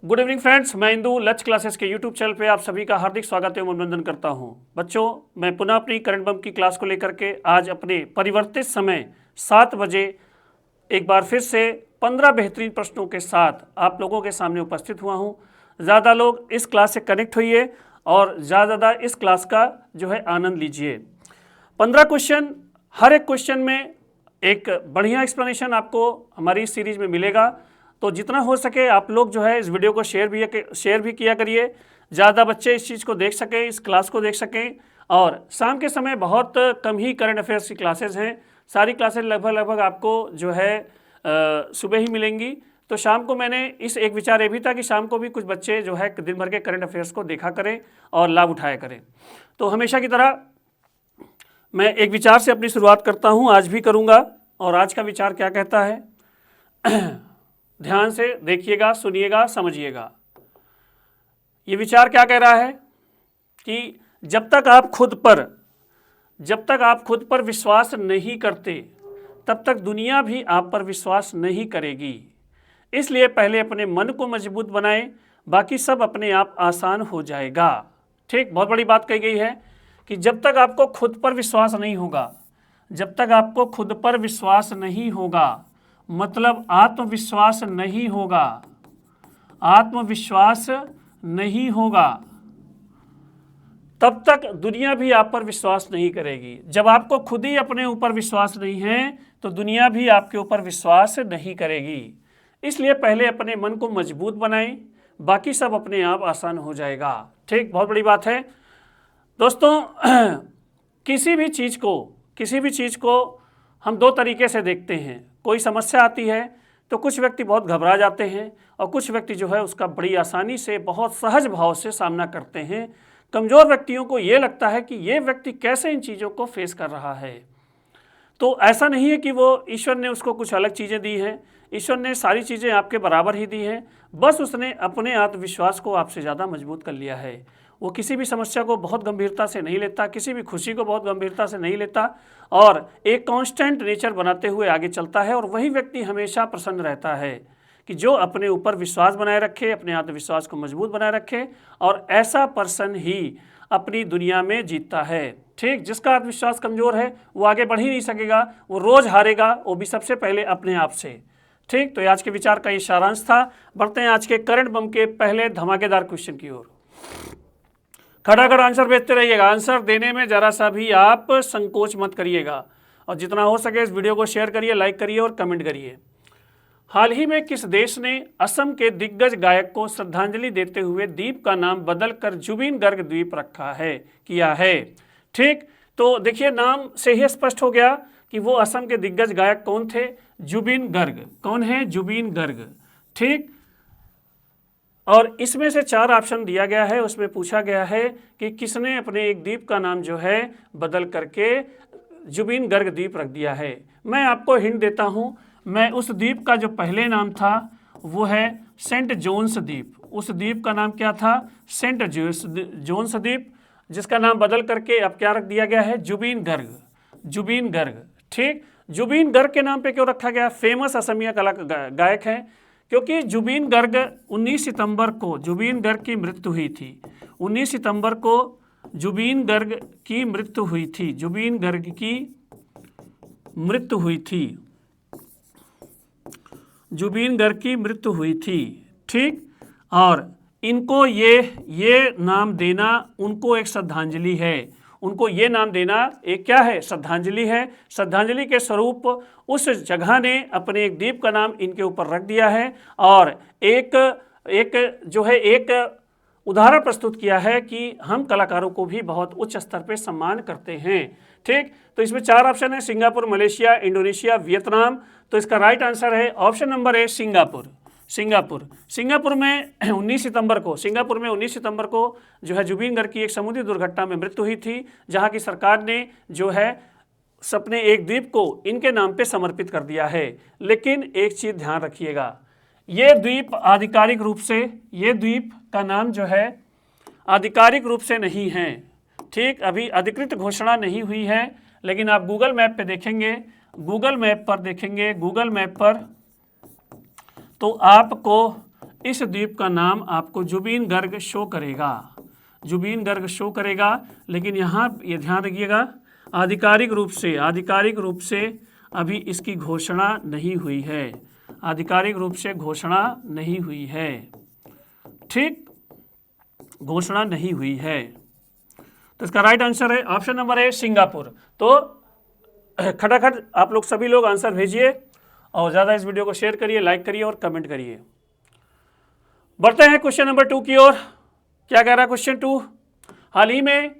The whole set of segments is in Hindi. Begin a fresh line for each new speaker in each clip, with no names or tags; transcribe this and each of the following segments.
गुड इवनिंग फ्रेंड्स, मैं इंदू लच क्लासेस के यूट्यूब चैनल पे आप सभी का हार्दिक स्वागत एवं अभिनंदन करता हूं। बच्चों, मैं पुनः अपनी करंट बम की क्लास को लेकर के आज अपने परिवर्तित समय 7 बजे एक बार फिर से 15 बेहतरीन प्रश्नों के साथ आप लोगों के सामने उपस्थित हुआ हूं। ज़्यादा लोग इस क्लास से कनेक्ट होइए और ज़्यादा इस क्लास का जो है आनंद लीजिए। 15 क्वेश्चन, हर एक क्वेश्चन में एक बढ़िया एक्सप्लेनेशन आपको हमारी इस सीरीज में मिलेगा। तो जितना हो सके आप लोग जो है इस वीडियो को शेयर भी किया करिए, ज़्यादा बच्चे इस चीज़ को देख सकें, इस क्लास को देख सकें। और शाम के समय बहुत कम ही करंट अफेयर्स की क्लासेज हैं, सारी क्लासेज लगभग आपको जो है सुबह ही मिलेंगी। तो शाम को मैंने इस एक विचार ये भी था कि शाम को भी कुछ बच्चे जो है दिन भर के करंट अफेयर्स को देखा करें और लाभ उठाया करें। तो हमेशा की तरह मैं एक विचार से अपनी शुरुआत करता हूँ, आज भी करूँगा। और आज का विचार क्या कहता है ध्यान से देखिएगा, सुनिएगा, समझिएगा। ये विचार क्या कह रहा है कि जब तक आप खुद पर विश्वास नहीं करते तब तक दुनिया भी आप पर विश्वास नहीं करेगी। इसलिए पहले अपने मन को मजबूत बनाएं, बाकी सब अपने आप आसान हो जाएगा। ठीक, बहुत बड़ी बात कही गई है कि जब तक आपको खुद पर विश्वास नहीं होगा, जब तक आपको खुद पर विश्वास नहीं होगा, मतलब आत्मविश्वास नहीं होगा, आत्मविश्वास नहीं होगा, तब तक दुनिया भी आप पर विश्वास नहीं करेगी। जब आपको खुद ही अपने ऊपर विश्वास नहीं है तो दुनिया भी आपके ऊपर विश्वास नहीं करेगी। इसलिए पहले अपने मन को मजबूत बनाएं, बाकी सब अपने आप आसान हो जाएगा। ठीक, बहुत बड़ी बात है दोस्तों। किसी भी चीज़ को हम दो तरीके से देखते हैं। कोई समस्या आती है तो कुछ व्यक्ति बहुत घबरा जाते हैं और कुछ व्यक्ति जो है उसका बड़ी आसानी से, बहुत सहज भाव से सामना करते हैं। कमज़ोर व्यक्तियों को ये लगता है कि ये व्यक्ति कैसे इन चीज़ों को फेस कर रहा है। तो ऐसा नहीं है कि वो ईश्वर ने उसको कुछ अलग चीज़ें दी हैं, ईश्वर ने सारी चीज़ें आपके बराबर ही दी हैं, बस उसने अपने आत्मविश्वास को आपसे ज़्यादा मजबूत कर लिया है। वो किसी भी समस्या को बहुत गंभीरता से नहीं लेता, किसी भी खुशी को बहुत गंभीरता से नहीं लेता और एक कांस्टेंट नेचर बनाते हुए आगे चलता है। और वही व्यक्ति हमेशा प्रसन्न रहता है कि जो अपने ऊपर विश्वास बनाए रखे, अपने आत्मविश्वास को मजबूत बनाए रखे, और ऐसा पर्सन ही अपनी दुनिया में जीतता है। ठीक, जिसका आत्मविश्वास कमज़ोर है वो आगे बढ़ ही नहीं सकेगा, वो रोज़ हारेगा, वो भी सबसे पहले अपने आप से। ठीक, तो आज के विचार का ये सारांश था। बढ़ते हैं आज के करंट बम के पहले धमाकेदार क्वेश्चन की ओर। खड़ाखड़ आंसर भेजते रहिएगा, आंसर देने में ज़रा सा भी आप संकोच मत करिएगा और जितना हो सके इस वीडियो को शेयर करिए, लाइक करिए और कमेंट करिए। हाल ही में किस देश ने असम के दिग्गज गायक को श्रद्धांजलि देते हुए द्वीप का नाम बदलकर जुबिन गर्ग द्वीप किया है? ठीक, तो देखिए नाम से ही स्पष्ट हो गया कि वो असम के दिग्गज गायक कौन थे, जुबिन गर्ग। कौन है? जुबिन गर्ग। ठीक, और इसमें से 4 ऑप्शन दिया गया है, उसमें पूछा गया है कि किसने अपने एक द्वीप का नाम जो है बदल करके जुबिन गर्ग द्वीप रख दिया है। मैं आपको हिंट देता हूं, मैं उस द्वीप का जो पहले नाम था वो है सेंट जोन्स द्वीप। उस द्वीप का नाम क्या था? सेंट जोन्स द्वीप, जिसका नाम बदल करके अब क्या रख दिया गया है? जुबिन गर्ग। जुबिन गर्ग। ठीक, जुबिन गर्ग के नाम पे क्यों रखा गया? फेमस असमिया गायक हैं, क्योंकि जुबिन गर्ग 19 सितंबर को जुबिन गर्ग की मृत्यु हुई थी। 19 सितंबर को जुबिन गर्ग की मृत्यु हुई थी। जुबिन गर्ग की मृत्यु हुई थी। जुबिन गर्ग की मृत्यु हुई थी। ठीक, और इनको ये नाम देना उनको एक श्रद्धांजलि है। उनको ये नाम देना एक क्या है? श्रद्धांजलि है। श्रद्धांजलि के स्वरूप उस जगह ने अपने एक द्वीप का नाम इनके ऊपर रख दिया है और एक उदाहरण प्रस्तुत किया है कि हम कलाकारों को भी बहुत उच्च स्तर पे सम्मान करते हैं। ठीक, तो इसमें 4 ऑप्शन है, सिंगापुर, मलेशिया, इंडोनेशिया, वियतनाम। तो इसका राइट आंसर है option number A, Singapore. Singapore में 19 सितंबर को जो है जुबिन गर्ग की एक समुद्री दुर्घटना में मृत्यु हुई थी, जहां की सरकार ने जो है अपने एक द्वीप को इनके नाम पे समर्पित कर दिया है। लेकिन एक चीज़ ध्यान रखिएगा, ये द्वीप आधिकारिक रूप से, ये द्वीप का नाम जो है आधिकारिक रूप से नहीं है। ठीक, अभी अधिकृत घोषणा नहीं हुई है, लेकिन आप गूगल मैप पे देखेंगे, गूगल मैप पर तो आपको इस द्वीप का नाम आपको जुबीन गर्ग शो करेगा, जुबीन गर्ग शो करेगा। लेकिन यहाँ ये ध्यान रखिएगा, आधिकारिक रूप से अभी इसकी घोषणा नहीं हुई है, आधिकारिक रूप से घोषणा नहीं हुई है, ठीक, घोषणा नहीं हुई है। तो इसका राइट आंसर है ऑप्शन नंबर ए सिंगापुर। तो खटाखट आप लोग सभी लोग आंसर भेजिए और ज़्यादा इस वीडियो को शेयर करिए, लाइक करिए और कमेंट करिए। बढ़ते हैं क्वेश्चन नंबर 2 की ओर। क्या कह रहा है क्वेश्चन 2? हाल ही में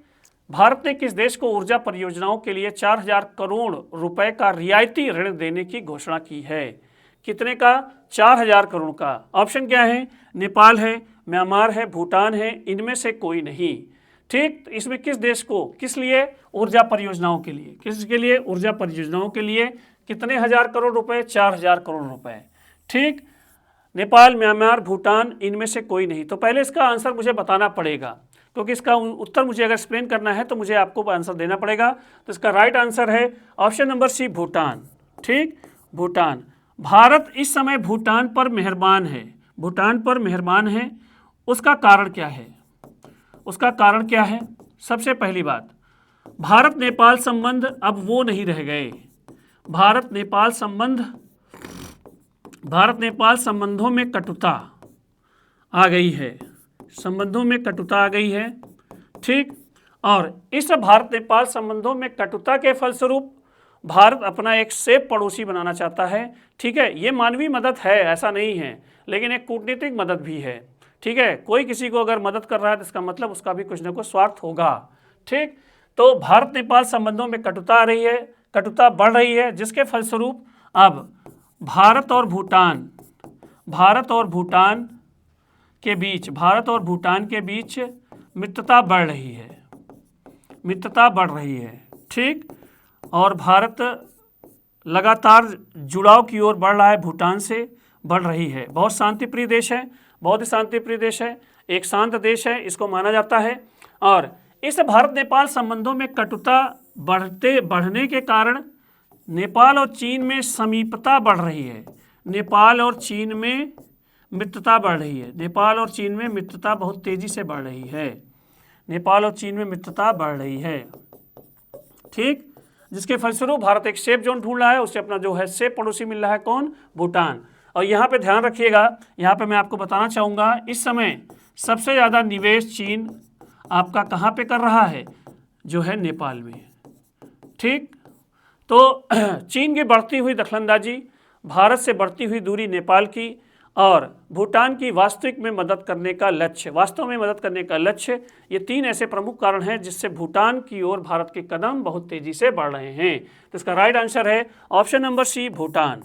भारत ने किस देश को ऊर्जा परियोजनाओं के लिए 4000 करोड़ रुपए का रियायती ऋण देने की घोषणा की है? कितने का? 4000 करोड़ का। ऑप्शन क्या है? नेपाल है, म्यांमार है, भूटान है, इनमें से कोई नहीं, ठीक। इसमें किस देश को, किस लिए? ऊर्जा परियोजनाओं के लिए। किसके लिए? ऊर्जा परियोजनाओं के लिए। कितने हजार करोड़ रुपए? 4000 करोड़ रुपए, ठीक। नेपाल, म्यांमार, भूटान, इनमें से कोई नहीं। तो पहले इसका आंसर मुझे बताना पड़ेगा, क्योंकि इसका उत्तर मुझे अगर एक्सप्लेन करना है तो मुझे आपको आंसर देना पड़ेगा। तो इसका राइट आंसर है ऑप्शन नंबर सी, भूटान, ठीक, भूटान। भारत इस समय भूटान पर मेहरबान है, भूटान पर मेहरबान है। उसका कारण क्या है? उसका कारण क्या है? सबसे पहली बात, भारत नेपाल संबंध अब वो नहीं रह गए। भारत नेपाल संबंधों में कटुता आ गई है, संबंधों में कटुता आ गई है, ठीक। और इस भारत नेपाल संबंधों में कटुता के फलस्वरूप भारत अपना एक सेफ पड़ोसी बनाना चाहता है, ठीक है। ये मानवीय मदद है, ऐसा नहीं है, लेकिन एक कूटनीतिक मदद भी है, ठीक है। कोई किसी को अगर मदद कर रहा है तो इसका मतलब उसका भी कुछ ना कुछ स्वार्थ होगा, ठीक। तो भारत नेपाल संबंधों में कटुता आ रही है, कटुता बढ़ रही है, जिसके फलस्वरूप अब भारत और भूटान के बीच मित्रता बढ़ रही है, ठीक। और भारत लगातार जुड़ाव की ओर बढ़ रहा है, भूटान से बढ़ रही है। बहुत शांतिप्रिय देश है, बहुत ही शांतिप्रिय देश है, एक शांत देश है, इसको माना जाता है। और इस भारत नेपाल संबंधों में कटुता बढ़ने के कारण नेपाल और चीन में समीपता बढ़ रही है, नेपाल और चीन में मित्रता बढ़ रही है, नेपाल और चीन में मित्रता बहुत तेजी से बढ़ रही है, नेपाल और चीन में मित्रता बढ़ रही है, ठीक। जिसके फलस्वरूप भारत एक सेफ जोन ढूंढ रहा है, उससे अपना जो है सेफ पड़ोसी मिल रहा है, कौन? भूटान। और यहाँ पे ध्यान रखिएगा, यहाँ पे मैं आपको बताना चाहूँगा, इस समय सबसे ज़्यादा निवेश चीन आपका कहाँ पे कर रहा है? जो है नेपाल में, ठीक। तो चीन की बढ़ती हुई दखलंदाजी, भारत से बढ़ती हुई दूरी नेपाल की, और भूटान की वास्तव में मदद करने का लक्ष्य, ये तीन ऐसे प्रमुख कारण हैं जिससे भूटान की ओर भारत के कदम बहुत तेजी से बढ़ रहे हैं। तो इसका राइट आंसर है ऑप्शन नंबर सी, भूटान।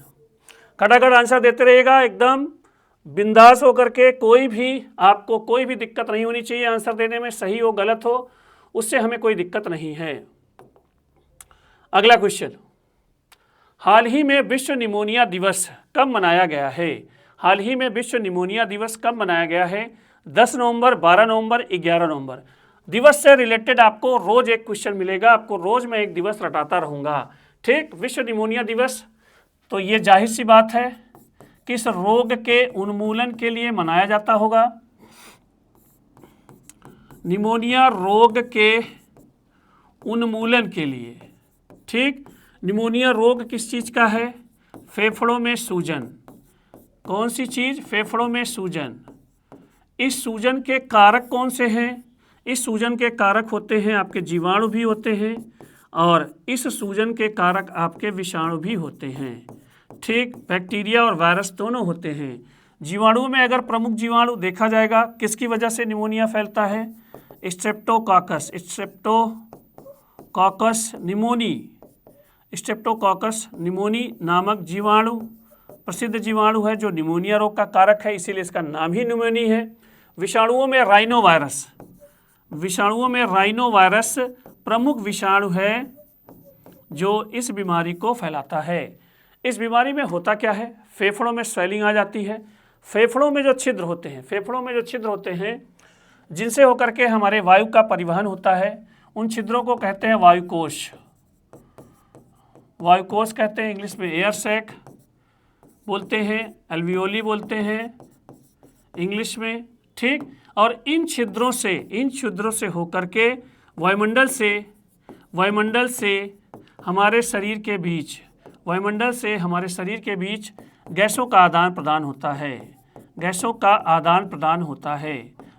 खटाखट आंसर देते रहिएगा, एकदम बिंदास होकर के, आपको कोई भी दिक्कत नहीं होनी चाहिए आंसर देने में, सही हो गलत हो उससे हमें कोई दिक्कत नहीं है। अगला क्वेश्चन, हाल ही में विश्व निमोनिया दिवस कब मनाया गया है? हाल ही में विश्व निमोनिया दिवस कब मनाया गया है? 10 नवंबर, 12 नवंबर, 11 नवंबर। दिवस से रिलेटेड आपको रोज एक क्वेश्चन मिलेगा, आपको रोज मैं एक दिवस रटाता रहूँगा, ठीक। विश्व निमोनिया दिवस, तो ये जाहिर सी बात है किस रोग के उन्मूलन के लिए मनाया जाता होगा? निमोनिया रोग के उन्मूलन के लिए, ठीक। निमोनिया रोग किस चीज़ का है? फेफड़ों में सूजन। कौन सी चीज़? फेफड़ों में सूजन। इस सूजन के कारक कौन से हैं? इस सूजन के कारक होते हैं आपके जीवाणु भी होते हैं, और इस सूजन के कारक आपके विषाणु भी होते हैं, ठीक। बैक्टीरिया और वायरस दोनों होते हैं। जीवाणुओं में अगर प्रमुख जीवाणु देखा जाएगा, किसकी वजह से निमोनिया फैलता है? स्ट्रेप्टोकॉकस निमोनी नामक जीवाणु प्रसिद्ध जीवाणु है जो निमोनिया रोग का कारक है, इसीलिए इसका नाम ही निमोनी है। विषाणुओं में राइनो वायरस प्रमुख विषाणु है जो इस बीमारी को फैलाता है। इस बीमारी में होता क्या है? फेफड़ों में स्वेलिंग आ जाती है। फेफड़ों में जो छिद्र होते हैं जिनसे होकर के हमारे वायु का परिवहन होता है, उन छिद्रों को कहते हैं वायुकोश कहते हैं, इंग्लिश में एयर सैक बोलते हैं, एल्वियोली बोलते हैं, इंग्लिश में, ठीक। और इन छिद्रों से होकर के वायुमंडल से हमारे शरीर के बीच गैसों का आदान प्रदान होता है।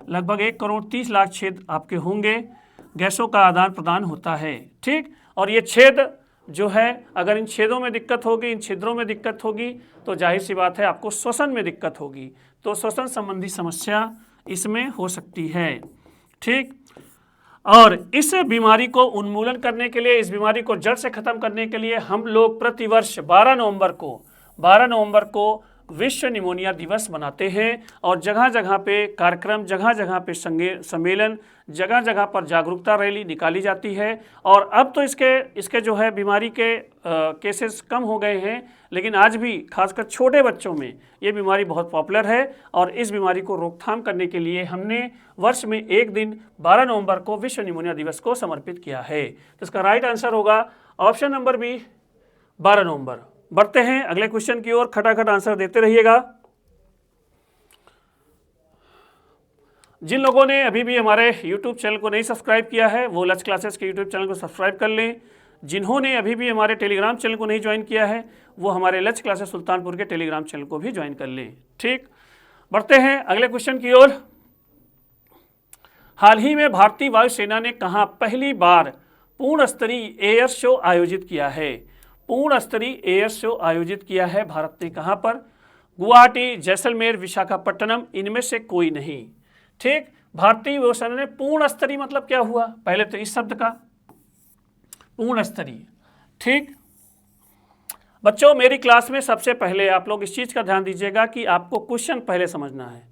लगभग 1,30,00,000 छेद आपके होंगे, गैसों का आदान प्रदान होता है, ठीक। और ये छेद जो है, अगर इन छेदों में दिक्कत होगी, इन छिद्रों में दिक्कत होगी, तो जाहिर सी बात है आपको श्वसन में दिक्कत होगी, तो श्वसन संबंधी समस्या इसमें हो सकती है, ठीक। और इस बीमारी को उन्मूलन करने के लिए, इस बीमारी को जड़ से खत्म करने के लिए हम लोग प्रतिवर्ष 12 नवंबर को विश्व निमोनिया दिवस मनाते हैं। और जगह जगह पे कार्यक्रम, जगह जगह पे सम्मेलन, जगह जगह पर जागरूकता रैली निकाली जाती है। और अब तो इसके जो है बीमारी के केसेस कम हो गए हैं, लेकिन आज भी खासकर छोटे बच्चों में ये बीमारी बहुत पॉपुलर है। और इस बीमारी को रोकथाम करने के लिए हमने वर्ष में एक दिन 12 नवंबर को विश्व निमोनिया दिवस को समर्पित किया है। तो इसका राइट आंसर होगा ऑप्शन नंबर बी, 12 नवंबर। बढ़ते हैं अगले क्वेश्चन की ओर, खटाखट आंसर देते रहिएगा। जिन लोगों ने अभी भी हमारे YouTube चैनल को नहीं सब्सक्राइब किया है वो लच क्लासेस के YouTube चैनल को सब्सक्राइब कर लें। जिन्होंने अभी भी हमारे टेलीग्राम चैनल को नहीं ज्वाइन किया है वो हमारे लच क्लासेस सुल्तानपुर के टेलीग्राम चैनल को भी ज्वाइन कर लें, ठीक। बढ़ते हैं अगले क्वेश्चन की ओर। हाल ही में भारतीय वायुसेना ने कहाँ पहली बार पूर्ण स्तरीय एयर शो आयोजित किया है? पूर्ण स्तरीय एयर शो आयोजित किया है भारत ने कहाँ पर? गुवाहाटी, जैसलमेर, विशाखापट्टनम, इनमें से कोई नहीं, ठीक। भारतीय वायुसेना ने पूर्ण स्तरीय मतलब क्या हुआ? पहले तो इस शब्द का पूर्ण स्तरीय, ठीक। बच्चों मेरी क्लास में सबसे पहले आप लोग इस चीज़ का ध्यान दीजिएगा कि आपको क्वेश्चन पहले समझना है।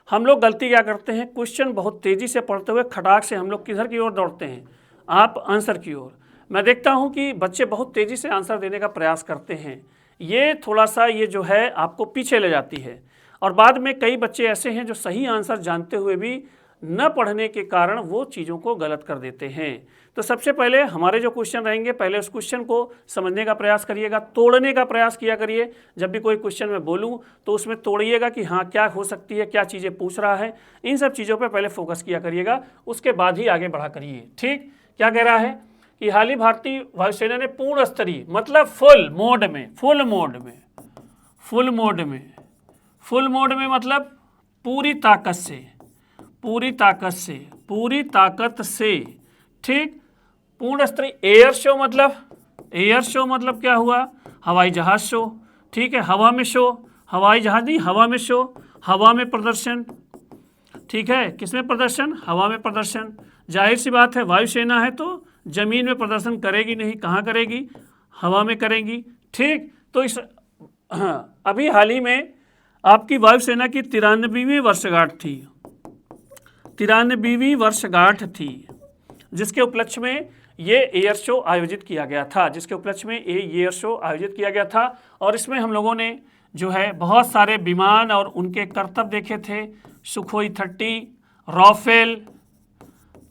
हम लोग गलती क्या करते हैं, क्वेश्चन बहुत तेज़ी से पढ़ते हुए खटाक से हम लोग किधर की ओर दौड़ते हैं, आप आंसर की ओर। मैं देखता हूं कि बच्चे बहुत तेज़ी से आंसर देने का प्रयास करते हैं, ये थोड़ा सा ये जो है आपको पीछे ले जाती है। और बाद में कई बच्चे ऐसे हैं जो सही आंसर जानते हुए भी न पढ़ने के कारण वो चीज़ों को गलत कर देते हैं। तो सबसे पहले हमारे जो क्वेश्चन रहेंगे, पहले उस क्वेश्चन को समझने का प्रयास करिएगा, तोड़ने का प्रयास किया करिए। जब भी कोई क्वेश्चन मैं बोलूं तो उसमें तोड़िएगा कि हाँ क्या हो सकती है, क्या चीज़ें पूछ रहा है, इन सब चीज़ों पर पहले फोकस किया करिएगा, उसके बाद ही आगे बढ़ा करिए, ठीक। क्या कह रहा है कि हाल ही भारतीय वायुसेना ने पूर्ण स्तरीय मतलब फुल मोड में मतलब पूरी ताकत से, ठीक। पूर्ण स्तरीय एयर शो मतलब क्या हुआ? हवाई जहाज शो, ठीक है। हवा में शो, हवाई जहाज नहीं, हवा में शो, हवा में प्रदर्शन, ठीक है। किसमें प्रदर्शन? हवा में प्रदर्शन। जाहिर सी बात है वायुसेना है तो जमीन में प्रदर्शन करेगी नहीं, कहाँ करेगी? हवा में करेगी, ठीक। तो इस अभी हाल ही में आपकी वायुसेना की 93वीं वर्षगांठ थी, जिसके उपलक्ष्य में ये एयर शो आयोजित किया गया था। और इसमें हम लोगों ने जो है बहुत सारे विमान और उनके करतब देखे थे, सुखोई 30, राफेल,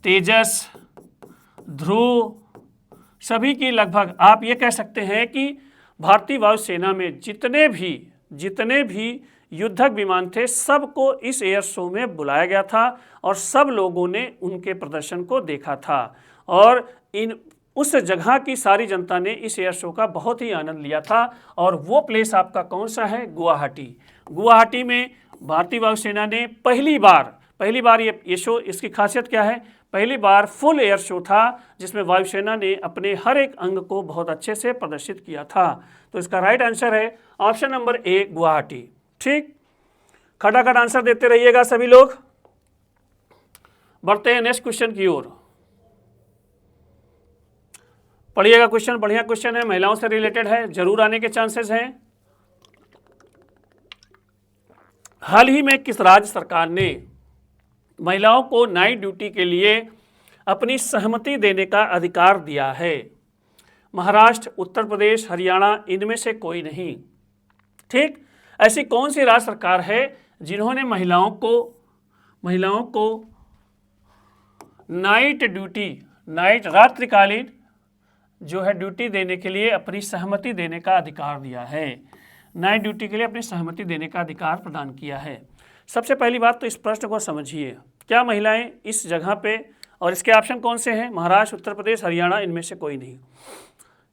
तेजस, ध्रुव, सभी की लगभग आप ये कह सकते हैं कि भारतीय वायुसेना में जितने भी युद्धक विमान थे सबको इस एयर शो में बुलाया गया था और सब लोगों ने उनके प्रदर्शन को देखा था। और उस जगह की सारी जनता ने इस एयर शो का बहुत ही आनंद लिया था। और वो प्लेस आपका कौन सा है? गुवाहाटी में भारतीय वायुसेना ने पहली बार ये शो, इसकी खासियत क्या है? पहली बार फुल एयर शो था जिसमें वायुसेना ने अपने हर एक अंग को बहुत अच्छे से प्रदर्शित किया था। तो इसका राइट आंसर है ऑप्शन नंबर ए, गुवाहाटी, ठीक। खटाखट आंसर देते रहिएगा सभी लोग। बढ़ते हैं नेक्स्ट क्वेश्चन की ओर। पढ़िएगा क्वेश्चन, बढ़िया क्वेश्चन है, महिलाओं से रिलेटेड है, जरूर आने के चांसेस हैं। हाल ही में किस राज्य सरकार ने महिलाओं को नाइट ड्यूटी के लिए अपनी सहमति देने का अधिकार दिया है? महाराष्ट्र, उत्तर प्रदेश, हरियाणा, इनमें से कोई नहीं, ठीक। ऐसी कौन सी राज्य सरकार है जिन्होंने महिलाओं को नाइट रात्रिकालीन जो है ड्यूटी देने के लिए अपनी सहमति देने का अधिकार दिया है? नाइट ड्यूटी के लिए अपनी सहमति देने का अधिकार प्रदान किया है। सबसे पहली बात तो इस प्रश्न को समझिए, क्या महिलाएं इस जगह पे, और इसके ऑप्शन कौन से हैं? महाराष्ट्र, उत्तर प्रदेश, हरियाणा, इनमें से कोई नहीं।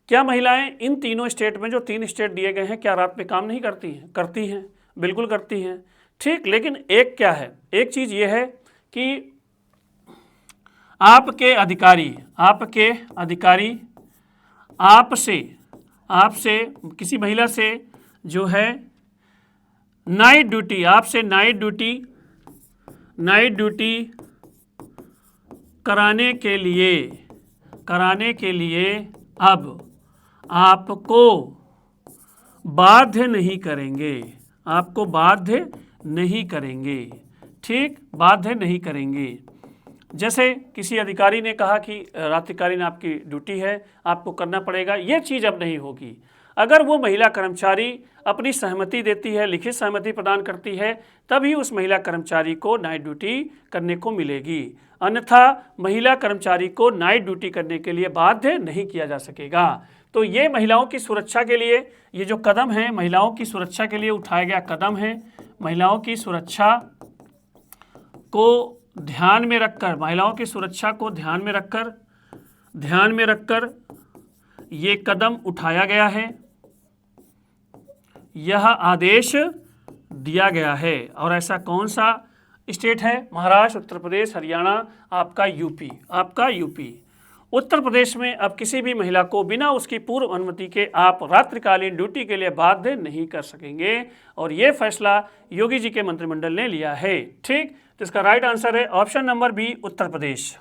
क्या महिलाएं इन तीनों स्टेट में, जो 3 स्टेट दिए गए हैं, क्या रात में काम नहीं करती हैं? करती हैं, बिल्कुल करती हैं। ठीक, लेकिन एक क्या है, एक चीज़ ये है कि आपके अधिकारी आपसे किसी महिला से जो है नाइट ड्यूटी, आपसे नाइट ड्यूटी कराने के लिए अब आपको बाध्य नहीं करेंगे, ठीक, बाध्य नहीं करेंगे। जैसे किसी अधिकारी ने कहा कि रात्रिकालीन आपकी ड्यूटी है, आपको करना पड़ेगा, ये चीज़ अब नहीं होगी। अगर वो महिला कर्मचारी अपनी सहमति देती है, लिखित सहमति प्रदान करती है, तभी उस महिला कर्मचारी को नाइट ड्यूटी करने को मिलेगी, अन्यथा महिला कर्मचारी को नाइट ड्यूटी करने के लिए बाध्य नहीं किया जा सकेगा। तो ये महिलाओं की सुरक्षा के लिए ये जो कदम है, महिलाओं की सुरक्षा के लिए उठाया गया कदम है। महिलाओं की सुरक्षा को ध्यान में रखकर ये कदम उठाया गया है, यह आदेश दिया गया है। और ऐसा कौन सा स्टेट है? महाराष्ट्र, उत्तर प्रदेश, हरियाणा, आपका यूपी। उत्तर प्रदेश में अब किसी भी महिला को बिना उसकी पूर्व अनुमति के आप रात्रिकालीन ड्यूटी के लिए बाध्य नहीं कर सकेंगे, और ये फैसला योगी जी के मंत्रिमंडल ने लिया है। ठीक, तो इसका राइट आंसर है option number B, Uttar Pradesh.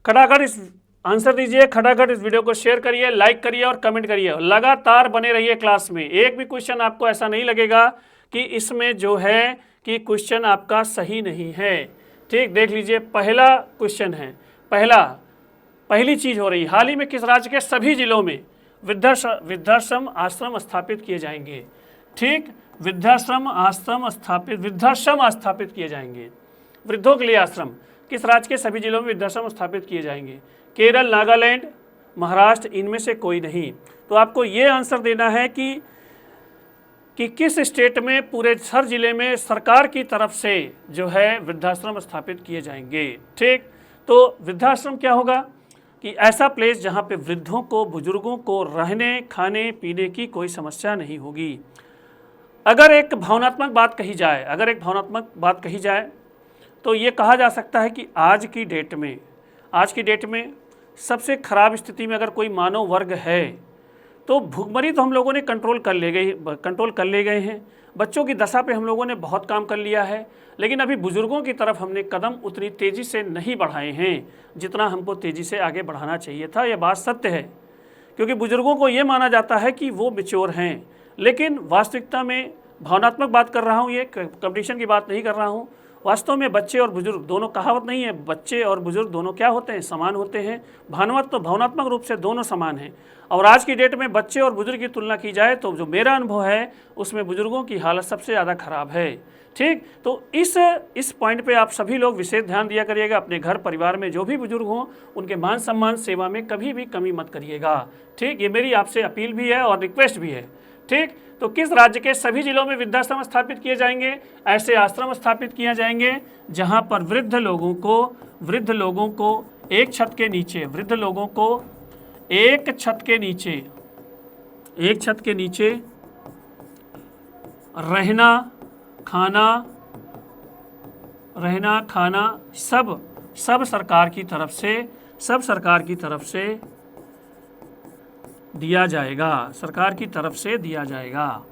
खटाखट इस आंसर दीजिए, खटाखट इस वीडियो को शेयर करिए, लाइक करिए और कमेंट करिए। लगातार बने रहिए क्लास में। एक भी क्वेश्चन आपको ऐसा नहीं लगेगा कि इसमें जो है कि क्वेश्चन आपका सही नहीं है। ठीक, देख लीजिए, पहला क्वेश्चन है, पहली चीज हो रही, हाल ही में किस राज्य के सभी जिलों में वृद्धाश्रम आश्रम स्थापित किए जाएंगे? ठीक, वृद्धाश्रम स्थापित किए जाएंगे, वृद्धों के लिए आश्रम। किस राज्य के सभी जिलों में वृद्धाश्रम स्थापित किए जाएंगे? केरल, नागालैंड, महाराष्ट्र, इनमें से कोई नहीं। तो आपको ये आंसर देना है कि किस स्टेट में, पूरे हर जिले में सरकार की तरफ से जो है वृद्धाश्रम स्थापित किए जाएंगे। ठीक, तो वृद्धाश्रम क्या होगा कि ऐसा प्लेस जहाँ पे वृद्धों को, बुजुर्गों को रहने, खाने, पीने की कोई समस्या नहीं होगी। अगर एक भावनात्मक बात कही जाए तो ये कहा जा सकता है कि आज की डेट में सबसे खराब स्थिति में अगर कोई मानव वर्ग है तो भुखमरी तो हम लोगों ने कंट्रोल कर ले गए हैं। बच्चों की दशा पे हम लोगों ने बहुत काम कर लिया है, लेकिन अभी बुजुर्गों की तरफ हमने कदम उतनी तेज़ी से नहीं बढ़ाए हैं जितना हमको तेज़ी से आगे बढ़ाना चाहिए था। यह बात सत्य है, क्योंकि बुजुर्गों को ये माना जाता है कि वो मैच्योर हैं, लेकिन वास्तविकता में, भावनात्मक बात कर रहा हूँ, ये कंपटीशन की बात नहीं कर रहा हूँ, वास्तव में बच्चे और बुजुर्ग दोनों, कहावत नहीं है, बच्चे और बुजुर्ग दोनों क्या होते हैं? समान होते हैं। भावनात्मक रूप से दोनों समान हैं। और आज की डेट में बच्चे और बुजुर्ग की तुलना की जाए तो जो मेरा अनुभव है उसमें बुजुर्गों की हालत सबसे ज़्यादा खराब है। ठीक, तो इस पॉइंट पे आप सभी लोग विशेष ध्यान दिया करिएगा। अपने घर परिवार में जो भी बुजुर्ग हों उनके मान सम्मान सेवा में कभी भी कमी मत करिएगा। ठीक, ये मेरी आपसे अपील भी है और रिक्वेस्ट भी है। ठीक, तो किस राज्य के सभी जिलों में वृद्धाश्रम स्थापित किए जाएंगे? ऐसे आश्रम स्थापित किए जाएंगे जहां पर वृद्ध लोगों को एक छत के नीचे रहना खाना सब सरकार की तरफ से दिया जाएगा।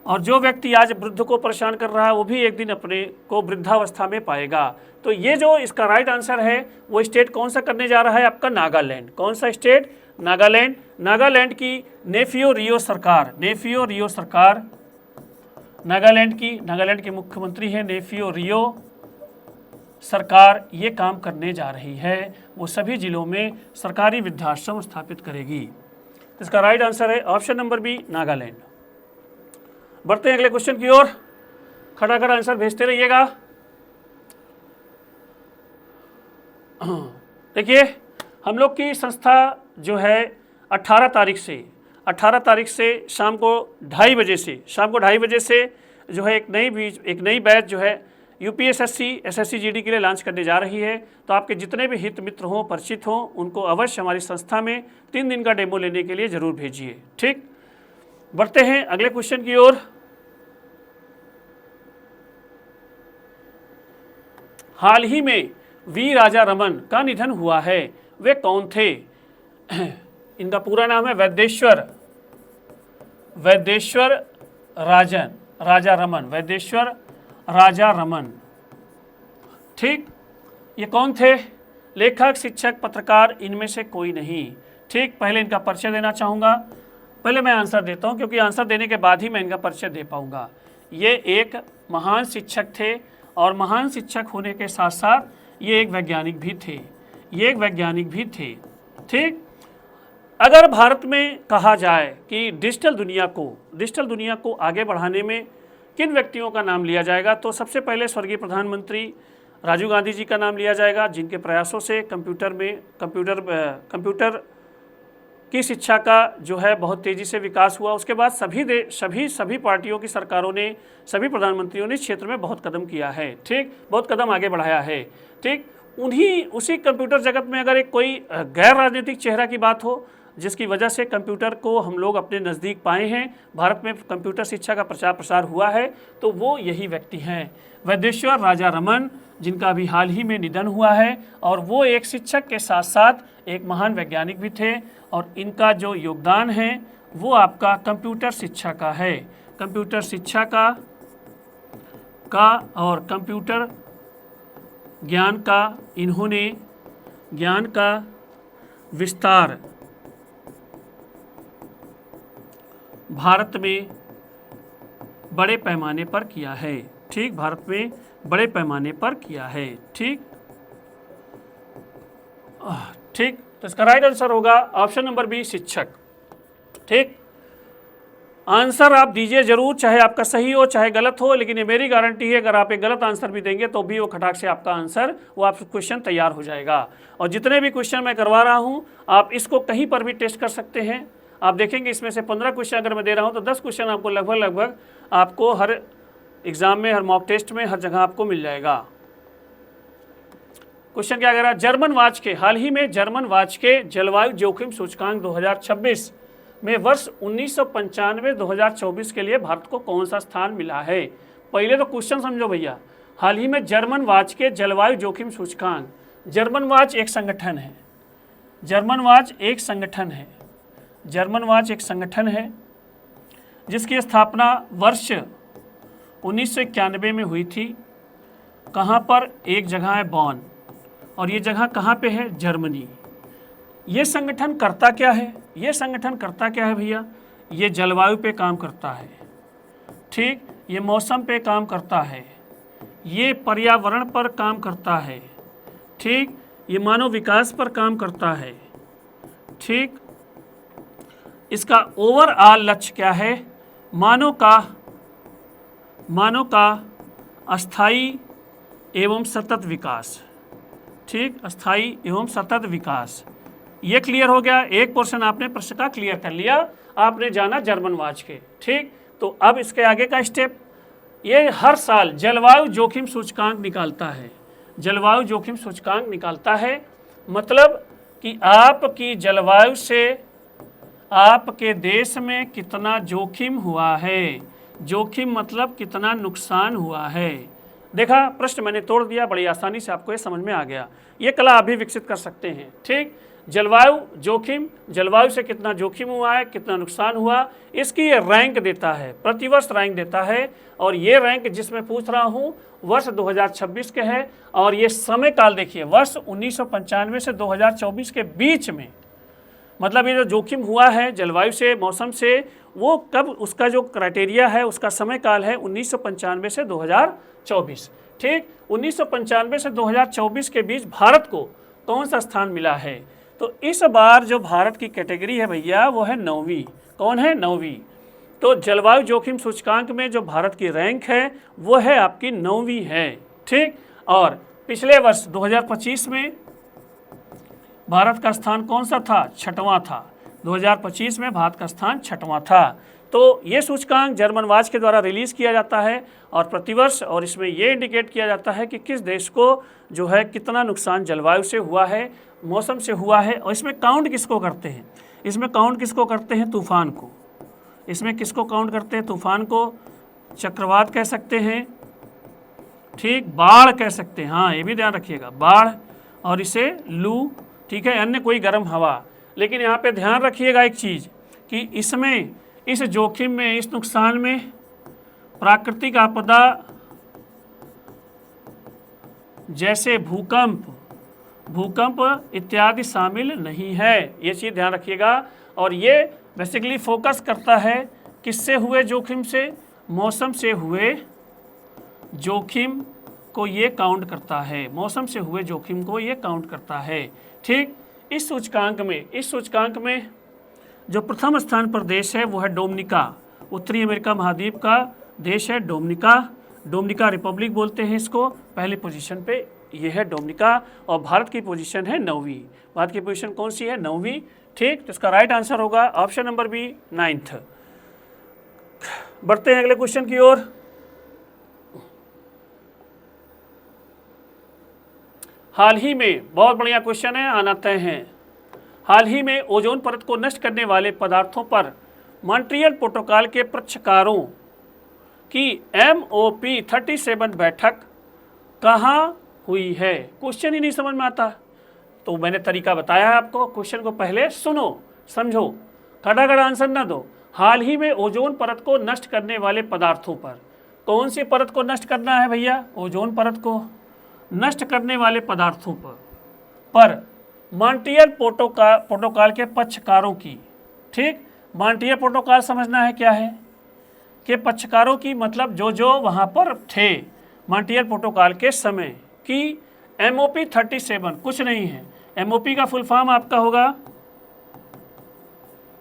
और जो व्यक्ति आज वृद्ध को परेशान कर रहा है वो भी एक दिन अपने को वृद्धावस्था में पाएगा। तो ये जो इसका राइट आंसर है वो स्टेट कौन सा करने जा रहा है? आपका नागालैंड। कौन सा स्टेट? नागालैंड की नेफियो रियो सरकार, नागालैंड के मुख्यमंत्री हैं नेफियो रियो सरकार, ये काम करने जा रही है। वो सभी जिलों में सरकारी वृद्धाश्रम स्थापित करेगी। इसका राइट आंसर है ऑप्शन नंबर बी, नागालैंड। बढ़ते हैं अगले क्वेश्चन की ओर। खटाखट आंसर भेजते रहिएगा। देखिए, हम लोग की संस्था जो है 18 तारीख से शाम को 2:30 बजे से जो है एक नई बैच जो है यूपीएसएससी एसएससी जीडी के लिए लॉन्च करने जा रही है। तो आपके जितने भी हित मित्र हों, परिचित हों, उनको अवश्य हमारी संस्था में 3 दिन का डेमो लेने के लिए ज़रूर भेजिए। ठीक, बढ़ते हैं अगले क्वेश्चन की ओर। हाल ही में वी राजा रमन का निधन हुआ है, वे कौन थे? इनका पूरा नाम है वैद्येश्वर राजा रमन, वैद्येश्वर राजा रमन। ठीक, ये कौन थे? लेखक, शिक्षक, पत्रकार, इनमें से कोई नहीं। ठीक, पहले इनका परिचय देना चाहूँगा। पहले मैं आंसर देता हूँ, क्योंकि आंसर देने के बाद ही मैं इनका परिचय दे पाऊँगा। ये एक महान शिक्षक थे, और महान शिक्षक होने के साथ साथ ये एक वैज्ञानिक भी थे। ठीक, अगर भारत में कहा जाए कि डिजिटल दुनिया को आगे बढ़ाने में किन व्यक्तियों का नाम लिया जाएगा, तो सबसे पहले स्वर्गीय प्रधानमंत्री राजीव गांधी जी का नाम लिया जाएगा, जिनके प्रयासों से कंप्यूटर की शिक्षा का जो है बहुत तेज़ी से विकास हुआ। उसके बाद सभी पार्टियों की सरकारों ने, सभी प्रधानमंत्रियों ने इस क्षेत्र में बहुत कदम किया है। ठीक, बहुत कदम आगे बढ़ाया है। ठीक, उसी कंप्यूटर जगत में अगर एक कोई गैर राजनीतिक चेहरा की बात हो, जिसकी वजह से कंप्यूटर को हम लोग अपने नज़दीक पाए हैं, भारत में कंप्यूटर शिक्षा का प्रचार प्रसार हुआ है, तो वो यही व्यक्ति हैं, वैद्येश्वर राजा रमन, जिनका अभी हाल ही में निधन हुआ है। और वो एक शिक्षक के साथ साथ एक महान वैज्ञानिक भी थे, और इनका जो योगदान है वो आपका कंप्यूटर शिक्षा का है। कंप्यूटर शिक्षा का और कंप्यूटर ज्ञान का इन्होंने ज्ञान का विस्तार भारत में बड़े पैमाने पर किया है। ठीक, भारत में बड़े पैमाने पर किया है। ठीक, तो इसका राइट आंसर होगा ऑप्शन नंबर बी, शिक्षक। ठीक, आंसर आप दीजिए जरूर, चाहे आपका सही हो चाहे गलत हो, लेकिन ये मेरी गारंटी है अगर आप एक गलत आंसर भी देंगे तो भी वो खटाक से आपका आंसर, वो आप क्वेश्चन तैयार हो जाएगा। और जितने भी क्वेश्चन मैं करवा रहा हूँ, आप इसको कहीं पर भी टेस्ट कर सकते हैं। आप देखेंगे इसमें से 15 क्वेश्चन अगर मैं दे रहा हूँ, तो 10 क्वेश्चन आपको लगभग आपको हर एग्जाम में, हर मॉक टेस्ट में, हर जगह आपको मिल जाएगा। क्वेश्चन क्या कह रहा है? हाल ही में जर्मन वाच के जलवायु जोखिम सूचकांक 2026 में वर्ष 1995-2024 के लिए भारत को कौन सा स्थान मिला है? पहले तो क्वेश्चन समझो भैया। हाल ही में जर्मन वाच के जलवायु जोखिम सूचकांक, जर्मन वाच एक संगठन है, जिसकी स्थापना वर्ष 1991 में हुई थी। कहाँ पर? एक जगह है बॉन, और ये जगह कहाँ पे है? जर्मनी। ये संगठन करता क्या है भैया? ये जलवायु पे काम करता है। ठीक, ये मौसम पे काम करता है, ये पर्यावरण पर काम करता है। ठीक, ये मानव विकास पर काम करता है। ठीक, इसका ओवरऑल लक्ष्य क्या है? मानव का अस्थायी एवं सतत विकास। ठीक, अस्थायी एवं सतत विकास। ये क्लियर हो गया। एक पोर्शन आपने प्रश्न का क्लियर कर लिया, आपने जाना जर्मन वाच के। ठीक, तो अब इसके आगे का स्टेप, ये हर साल जलवायु जोखिम सूचकांक निकालता है। मतलब कि आपकी जलवायु से आपके देश में कितना जोखिम हुआ है। जोखिम मतलब कितना नुकसान हुआ है। देखा, प्रश्न मैंने तोड़ दिया, बड़ी आसानी से आपको ये समझ में आ गया। ये कला आप भी विकसित कर सकते हैं। ठीक, जलवायु से कितना जोखिम हुआ है, कितना नुकसान हुआ, इसकी ये रैंक देता है, प्रतिवर्ष रैंक देता है। और ये रैंक जिसमें पूछ रहा हूँ वर्ष 2026 के है। और ये समय काल देखिए, वर्ष 1995 से 2024 के बीच में, मतलब ये जो जोखिम हुआ है जलवायु से, मौसम से, वो कब, उसका जो क्राइटेरिया है, उसका समय काल है 1995 से 2024। ठीक, 1995 से 2024 के बीच भारत को कौन सा स्थान मिला है? तो इस बार जो भारत की कैटेगरी है भैया, वो है 9वीं। कौन है? 9वीं। तो जलवायु जोखिम सूचकांक में जो भारत की रैंक है वो है आपकी 9वीं है। ठीक, और पिछले वर्ष 2025 में भारत का स्थान कौन सा था? 6वां था। 2025 में भारत का स्थान 6वां था। तो ये सूचकांक जर्मन वाच के द्वारा रिलीज़ किया जाता है और प्रतिवर्ष, और इसमें ये इंडिकेट किया जाता है कि किस देश को जो है कितना नुकसान जलवायु से हुआ है, मौसम से हुआ है। और इसमें काउंट किसको करते हैं? इसमें काउंट किसको करते हैं? तूफान को। इसमें किसको काउंट करते हैं? तूफान को। चक्रवात कह सकते हैं, ठीक, बाढ़ कह सकते हैं, हाँ ये भी ध्यान रखिएगा, बाढ़, और इसे लू, ठीक है, अन्य कोई गर्म हवा। लेकिन यहाँ पे ध्यान रखिएगा एक चीज़ कि इसमें, इस जोखिम में, इस नुकसान में प्राकृतिक आपदा जैसे भूकंप इत्यादि शामिल नहीं है, ये चीज़ ध्यान रखिएगा। और ये बेसिकली फोकस करता है किससे हुए जोखिम से? मौसम से हुए जोखिम को ये काउंट करता है, मौसम से हुए जोखिम को ये काउंट करता है, ठीक। इस सूचकांक में जो प्रथम स्थान पर देश है वो है डोमिनिका, उत्तरी अमेरिका महाद्वीप का देश है डोमिनिका रिपब्लिक बोलते हैं इसको। पहली पोजीशन पे ये है डोमिनिका, और भारत की पोजीशन है 9वीं। भारत की पोजीशन कौन सी है? 9वीं, ठीक। तो इसका राइट आंसर होगा ऑप्शन नंबर बी, 9th। बढ़ते हैं अगले क्वेश्चन की ओर। हाल ही में, बहुत बढ़िया क्वेश्चन है, आना तय है। हाल ही में ओजोन परत को नष्ट करने वाले पदार्थों पर मॉन्ट्रियल प्रोटोकॉल के पक्षकारों की MOP 37 बैठक कहाँ हुई है? क्वेश्चन ही नहीं समझ में आता, तो मैंने तरीका बताया है आपको। क्वेश्चन को पहले सुनो, समझो, खड़ा आंसर ना दो। हाल ही में ओजोन परत को नष्ट करने वाले पदार्थों पर, कौन सी परत को नष्ट करना है भैया? ओजोन परत को नष्ट करने वाले पदार्थों पर मॉन्ट्रियल प्रोटोकॉल के पक्षकारों की, ठीक। मॉन्ट्रियल प्रोटोकॉल समझना है क्या है? कि पक्षकारों की मतलब जो वहाँ पर थे मॉन्ट्रियल प्रोटोकॉल के समय की। MOP 37 कुछ नहीं है, MOP का फुल फॉर्म आपका होगा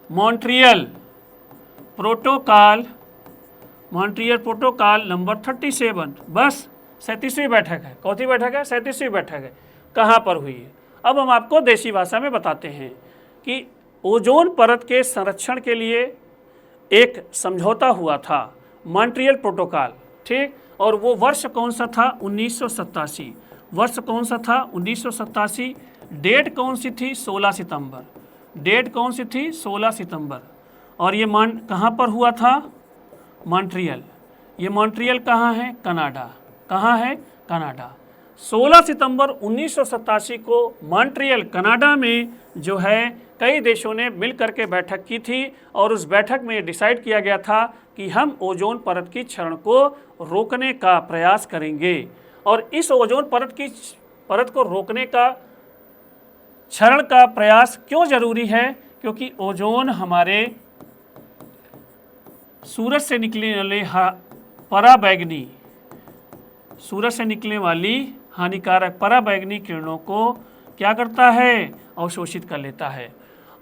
मॉन्ट्रियल प्रोटोकॉल नंबर 37, बस 37वीं बैठक है। कौन सी बैठक है? 37वीं बैठक है। कहाँ पर हुई है? अब हम आपको देसी भाषा में बताते हैं कि ओजोन परत के संरक्षण के लिए एक समझौता हुआ था, मॉन्ट्रियल प्रोटोकॉल, ठीक। और वो वर्ष कौन सा था? 1987। वर्ष कौन सा था? 1987। डेट कौन सी थी? 16 सितंबर। डेट कौन सी थी? 16 सितंबर। और ये कहाँ पर हुआ था? मॉन्ट्रियल। ये मॉन्ट्रियल कहाँ है? कनाडा। कहाँ है? कनाडा। 16 सितंबर 1987 को मॉन्ट्रियल कनाडा में जो है कई देशों ने मिल करके बैठक की थी, और उस बैठक में डिसाइड किया गया था कि हम ओजोन परत की क्षरण को रोकने का प्रयास करेंगे। और इस ओजोन परत को रोकने का, क्षरण का प्रयास क्यों जरूरी है? क्योंकि ओजोन हमारे सूरज से निकलने वाले पराबैंगनी, सूरज से निकलने वाली हानिकारक पराबैंगनी किरणों को क्या करता है? अवशोषित कर लेता है।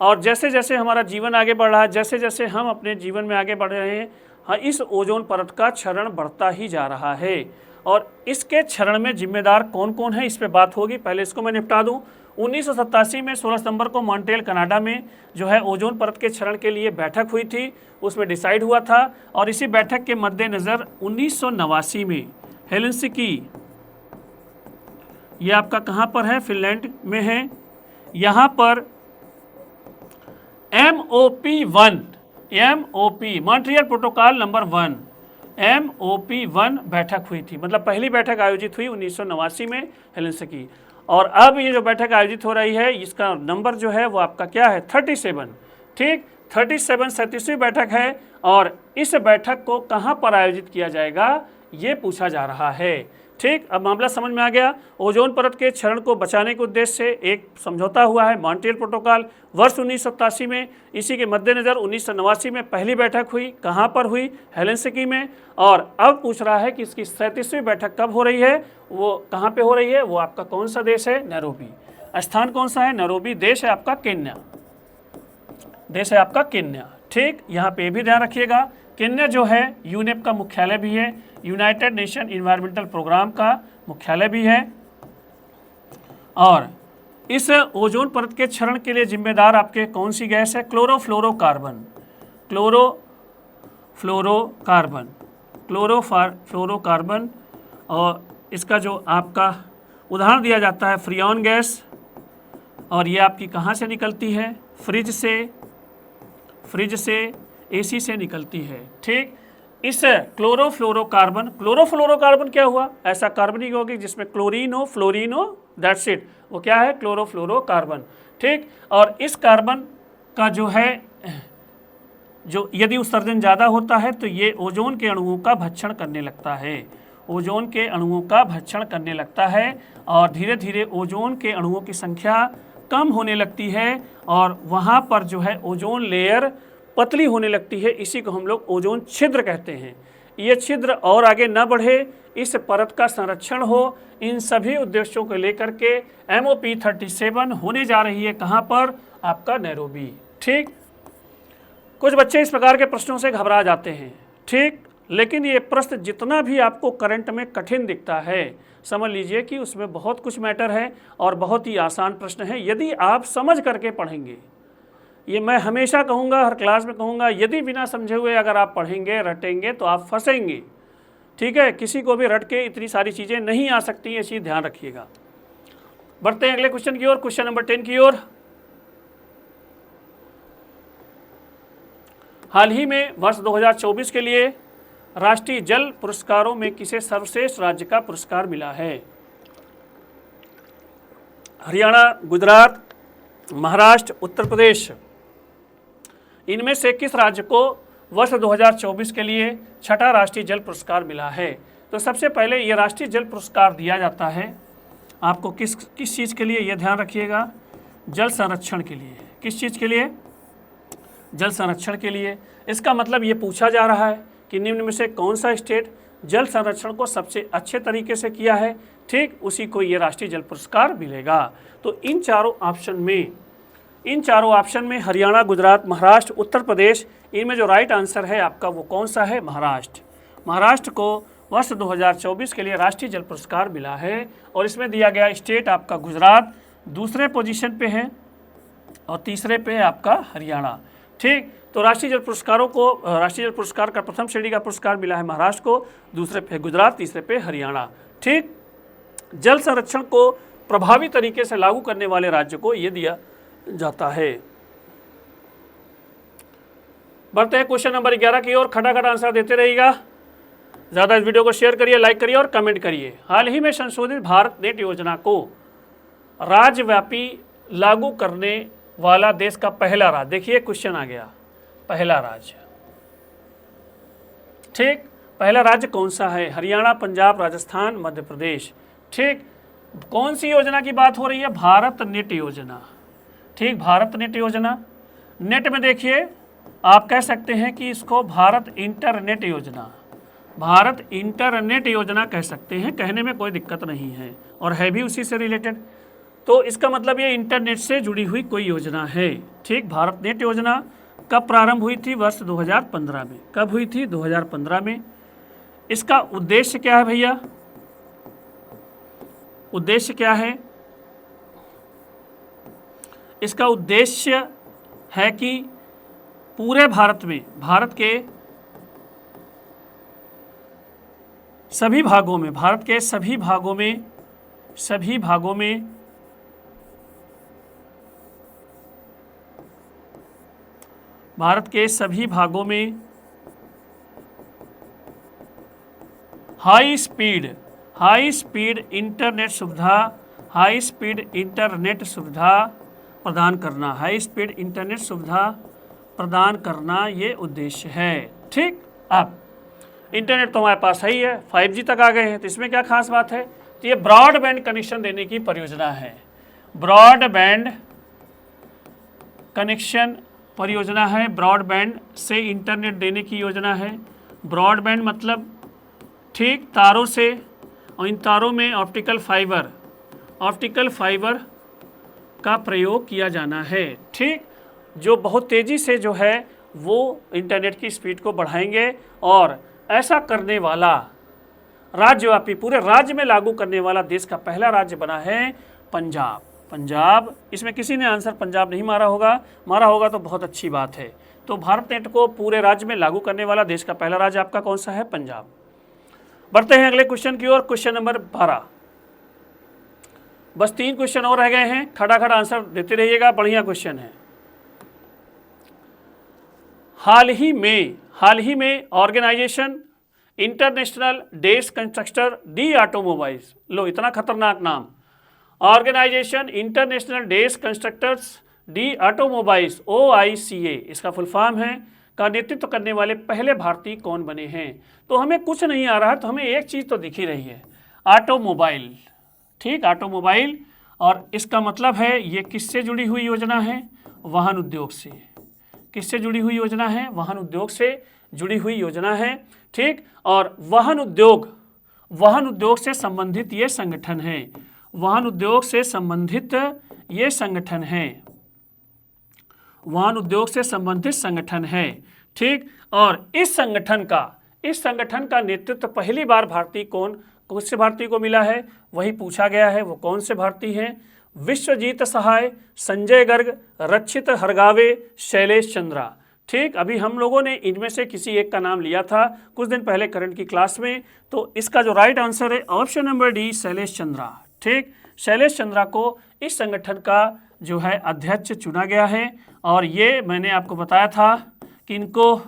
और जैसे जैसे हमारा जीवन आगे बढ़ रहा है, जैसे जैसे हम अपने जीवन में आगे बढ़ रहे हैं, हाँ, इस ओजोन परत का क्षरण बढ़ता ही जा रहा है। और इसके क्षरण में जिम्मेदार कौन कौन है, इस पे बात होगी। पहले इसको मैं निपटा दूं। 1987 में 16 सितंबर को मॉन्ट्रियल कनाडा में जो है ओजोन परत के क्षरण के लिए बैठक हुई थी, उसमें डिसाइड हुआ था। और इसी बैठक के मद्देनज़र 1989 में हेलसिंकी, ये आपका कहाँ पर है? फिनलैंड में है। यहाँ पर MOP Montreal protocol number 1 MOP1 बैठक हुई थी। मतलब पहली बैठक आयोजित हुई 1989 में हेलसिंकी। और अब ये जो बैठक आयोजित हो रही है, इसका नंबर जो है वो आपका क्या है? 37, ठीक। 37वीं बैठक है। और इस बैठक को कहाँ पर आयोजित किया जाएगा, ये पूछा जा रहा है, ठीक। अब मामला समझ में आ गया। ओजोन परत के क्षरण को बचाने के उद्देश्य से एक समझौता हुआ है, मॉन्ट्रियल प्रोटोकॉल, वर्ष 1987 में। इसी के मद्देनज़र 1989 में पहली बैठक हुई। कहाँ पर हुई? हेलसिंकी में। और अब पूछ रहा है कि इसकी 37वीं बैठक कब हो रही है, वो कहाँ पे हो रही है? वो आपका कौन सा देश है? नैरोबी। स्थान कौन सा है? नैरोबी। देश है आपका केन्या। देश है आपका केन्या, ठीक। यहाँ पे भी ध्यान रखिएगा, केन्या जो है यूनेप का मुख्यालय भी है, यूनाइटेड नेशन इन्वायरमेंटल प्रोग्राम का मुख्यालय भी है। और इस ओजोन परत के क्षरण के लिए जिम्मेदार आपके कौन सी गैस है? क्लोरोफ्लोरोकार्बन। Fluorocarbon, fluorocarbon. और इसका जो आपका उदाहरण दिया जाता है फ्रियॉन गैस, और ये आपकी कहाँ से निकलती है? फ्रिज से, एसी से निकलती है। ठीक, इस क्लोरोफ्लोरोकार्बन क्या हुआ? ऐसा कार्बनिक यौगिक जिसमें क्लोरीन हो, फ्लोरीन हो, दैट्स इट, वो क्या है? क्लोरोफ्लोरोकार्बन। ठीक, और इस कार्बन का जो है, जो यदि उत्सर्जन ज़्यादा होता है तो ये ओजोन के अणुओं का भक्षण करने लगता है, ओजोन के अणुओं का भक्षण करने लगता है, और धीरे धीरे ओजोन के अणुओं की संख्या कम होने लगती है, और वहाँ पर जो है ओजोन लेयर पतली होने लगती है। इसी को हम लोग ओजोन छिद्र कहते हैं। ये छिद्र और आगे न बढ़े, इस परत का संरक्षण हो, इन सभी उद्देश्यों को लेकर के MOP-37 होने जा रही है। कहाँ पर? आपका नैरोबी। ठीक, कुछ बच्चे इस प्रकार के प्रश्नों से घबरा जाते हैं। ठीक, लेकिन ये प्रश्न जितना भी आपको करंट में कठिन दिखता है, समझ लीजिए कि उसमें बहुत कुछ मैटर है और बहुत ही आसान प्रश्न है यदि आप समझ करके पढ़ेंगे। ये मैं हमेशा कहूँगा, हर क्लास में कहूँगा, यदि बिना समझे हुए अगर आप पढ़ेंगे, रटेंगे तो आप फंसेंगे। ठीक है, किसी को भी रट के इतनी सारी चीज़ें नहीं आ सकती, ये चीज़ ध्यान रखिएगा। बढ़ते हैं अगले क्वेश्चन की ओर, क्वेश्चन नंबर 10 की ओर। हाल ही में वर्ष 2024 के लिए राष्ट्रीय जल पुरस्कारों में किसे सर्वश्रेष्ठ राज्य का पुरस्कार मिला है? हरियाणा, गुजरात, महाराष्ट्र, उत्तर प्रदेश। इनमें से किस राज्य को वर्ष 2024 के लिए छठा राष्ट्रीय जल पुरस्कार मिला है? तो सबसे पहले ये राष्ट्रीय जल पुरस्कार दिया जाता है आपको किस चीज़ के लिए? ये ध्यान रखिएगा, जल संरक्षण के लिए। किस चीज़ के लिए? जल संरक्षण के लिए। इसका मतलब ये पूछा जा रहा है कि निम्न में से कौन सा स्टेट जल संरक्षण को सबसे अच्छे तरीके से किया है, ठीक, उसी को ये राष्ट्रीय जल पुरस्कार मिलेगा। तो इन चारों ऑप्शन में हरियाणा, गुजरात, महाराष्ट्र, उत्तर प्रदेश, इनमें जो राइट आंसर है आपका वो कौन सा है? महाराष्ट्र। महाराष्ट्र को वर्ष 2024 के लिए राष्ट्रीय जल पुरस्कार मिला है, और इसमें दिया गया स्टेट आपका गुजरात दूसरे पोजीशन पे है और तीसरे पे है आपका हरियाणा। ठीक, तो राष्ट्रीय जल पुरस्कार का प्रथम श्रेणी का पुरस्कार मिला है महाराष्ट्र को, दूसरे पे गुजरात, तीसरे पे हरियाणा। ठीक, जल संरक्षण को प्रभावी तरीके से लागू करने वाले राज्य को ये दिया जाता है। बढ़ते हैं क्वेश्चन नंबर 11 की ओर। खटाखट आंसर देते रहिएगा, ज़्यादा इस वीडियो को शेयर करिए, लाइक करिए और कमेंट करिए। हाल ही में संशोधित भारत नेट योजना को राज्यव्यापी लागू करने वाला देश का पहला राज्य, देखिए क्वेश्चन आ गया, पहला राज्य। ठीक, पहला राज्य कौन सा है? हरियाणा, पंजाब, राजस्थान, मध्य प्रदेश। ठीक, कौन सी योजना की बात हो रही है? भारत नेट योजना। ठीक, भारत नेट योजना। नेट में देखिए आप कह सकते हैं कि इसको भारत इंटरनेट योजना, भारत इंटरनेट योजना कह सकते हैं, कहने में कोई दिक्कत नहीं है, और है भी उसी से रिलेटेड। तो इसका मतलब ये इंटरनेट से जुड़ी हुई कोई योजना है। ठीक, भारत नेट योजना कब प्रारंभ हुई थी? वर्ष 2015 में। कब हुई थी? 2015 में। इसका उद्देश्य क्या है भैया? उद्देश्य क्या है? इसका उद्देश्य है कि पूरे भारत में, भारत के सभी भागों में, भारत के सभी भागों में, भारत के सभी भागों में हाई स्पीड इंटरनेट सुविधा प्रदान करना, हाई स्पीड इंटरनेट सुविधा प्रदान करना ये उद्देश्य है। ठीक, अब इंटरनेट तो हमारे पास है ही है, 5G तक आ गए हैं, तो इसमें क्या खास बात है? तो ये ब्रॉडबैंड कनेक्शन देने की परियोजना है, ब्रॉडबैंड कनेक्शन परियोजना है, ब्रॉडबैंड से इंटरनेट देने की योजना है। ब्रॉडबैंड मतलब ठीक तारों से, और इन तारों में ऑप्टिकल फाइबर का प्रयोग किया जाना है। ठीक, जो बहुत तेज़ी से जो है वो इंटरनेट की स्पीड को बढ़ाएंगे, और ऐसा करने वाला राज्यव्यापी, पूरे राज्य में लागू करने वाला देश का पहला राज्य बना है पंजाब। इसमें किसी ने आंसर पंजाब नहीं मारा होगा तो बहुत अच्छी बात है। तो भारत नेट को पूरे राज्य में लागू करने वाला देश का पहला राज्य आपका कौन सा है? पंजाब। बढ़ते हैं अगले क्वेश्चन की ओर, क्वेश्चन नंबर 12। बस 3 क्वेश्चन और रह गए हैं, खड़ा खड़ा आंसर देते रहिएगा, बढ़िया क्वेश्चन है। हाल ही में organisation international desk constructor de automobiles, लो इतना खतरनाक नाम, organisation international desk constructors de automobiles OICA, इसका फुल फॉर्म है, का नेतृत्व करने वाले पहले भारतीय कौन बने हैं? तो हमें कुछ नहीं आ रहा, तो हमें एक चीज़ तो दिख ही रही है, ऑटोमोबाइल। ठीक, ऑटोमोबाइल, और इसका मतलब है ये किससे जुड़ी हुई योजना है? वाहन उद्योग से। किससे जुड़ी हुई योजना है? वाहन उद्योग से जुड़ी हुई योजना है। ठीक, और वाहन उद्योग से संबंधित ये संगठन है, वाहन उद्योग से संबंधित ये संगठन है, वाहन उद्योग से संबंधित संगठन है। ठीक, और इस संगठन का नेतृत्व पहली बार कौन से भारतीय को मिला है? वही पूछा गया है, वो कौन से भारतीय हैं? विश्वजीत सहाय, संजय गर्ग, रक्षित हरगावे, शैलेश चंद्रा। ठीक, अभी हम लोगों ने इनमें से किसी एक का नाम लिया था कुछ दिन पहले करंट की क्लास में, तो इसका जो राइट आंसर है option number D, Shailesh Chandra. ठीक, शैलेश चंद्रा को इस संगठन का जो है अध्यक्ष चुना गया है, और ये मैंने आपको बताया था कि इनको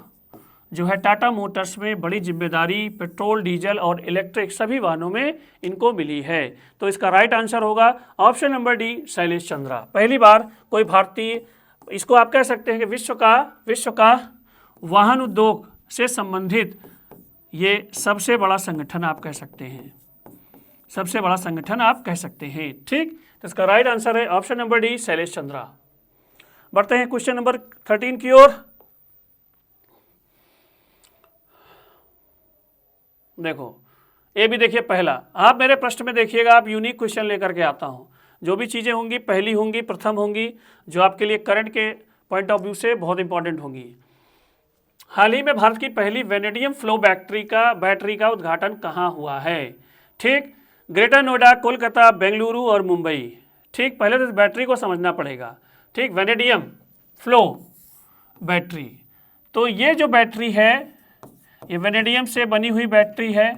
जो है टाटा मोटर्स में बड़ी जिम्मेदारी पेट्रोल, डीजल और इलेक्ट्रिक सभी वाहनों में इनको मिली है। तो इसका राइट आंसर होगा option number D, Shailesh Chandra. पहली बार कोई भारतीय, इसको आप कह सकते हैं कि विश्व का वाहन उद्योग से संबंधित ये सबसे बड़ा संगठन आप कह सकते हैं, सबसे बड़ा संगठन आप कह सकते हैं। ठीक, तो इसका राइट आंसर है option number D, Shailesh Chandra. बढ़ते हैं क्वेश्चन नंबर 13 की ओर। देखो, ये भी देखिए पहला, आप मेरे प्रश्न में देखिएगा, आप यूनिक क्वेश्चन लेकर के आता हूँ, जो भी चीज़ें होंगी पहली होंगी, प्रथम होंगी, जो आपके लिए करंट के पॉइंट ऑफ व्यू से बहुत इंपॉर्टेंट होंगी। हाल ही में भारत की पहली वेनेडियम फ्लो बैटरी का उद्घाटन कहाँ हुआ है? ठीक, ग्रेटर नोएडा, कोलकाता, बेंगलुरु और मुंबई। ठीक, पहले तो इस बैटरी को समझना पड़ेगा। ठीक, वेनेडियम फ्लो बैटरी, तो ये जो बैटरी है ये वेनेडियम से बनी हुई बैटरी है,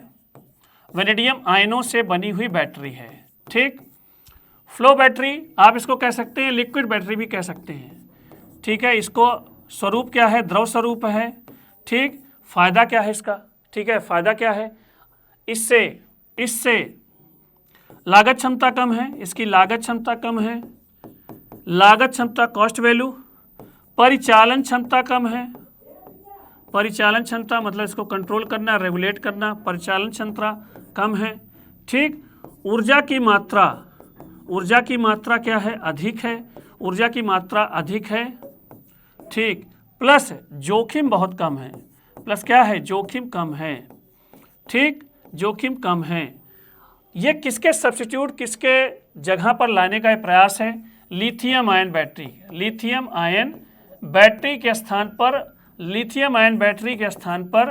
वेनेडियम आयनों से बनी हुई बैटरी है। ठीक, फ्लो बैटरी आप इसको कह सकते हैं, लिक्विड बैटरी भी कह सकते हैं। ठीक है, इसको स्वरूप क्या है? द्रव स्वरूप है। ठीक, फायदा क्या है इसका? ठीक है, फायदा क्या है? इससे लागत क्षमता कम है, इसकी लागत क्षमता कम है, लागत क्षमता कॉस्ट वैल्यू, परिचालन क्षमता कम है, परिचालन क्षमता मतलब इसको कंट्रोल करना, रेगुलेट करना, परिचालन क्षमता कम है। ठीक, ऊर्जा की मात्रा क्या है? अधिक है, ऊर्जा की मात्रा अधिक है। ठीक, प्लस जोखिम बहुत कम है, प्लस क्या है? जोखिम कम है। ठीक, जोखिम कम है। ये किसके सब्स्टिट्यूट, किसके जगह पर लाने का प्रयास है? Lithium ion battery, lithium ion battery के स्थान पर, लिथियम आयन बैटरी के स्थान पर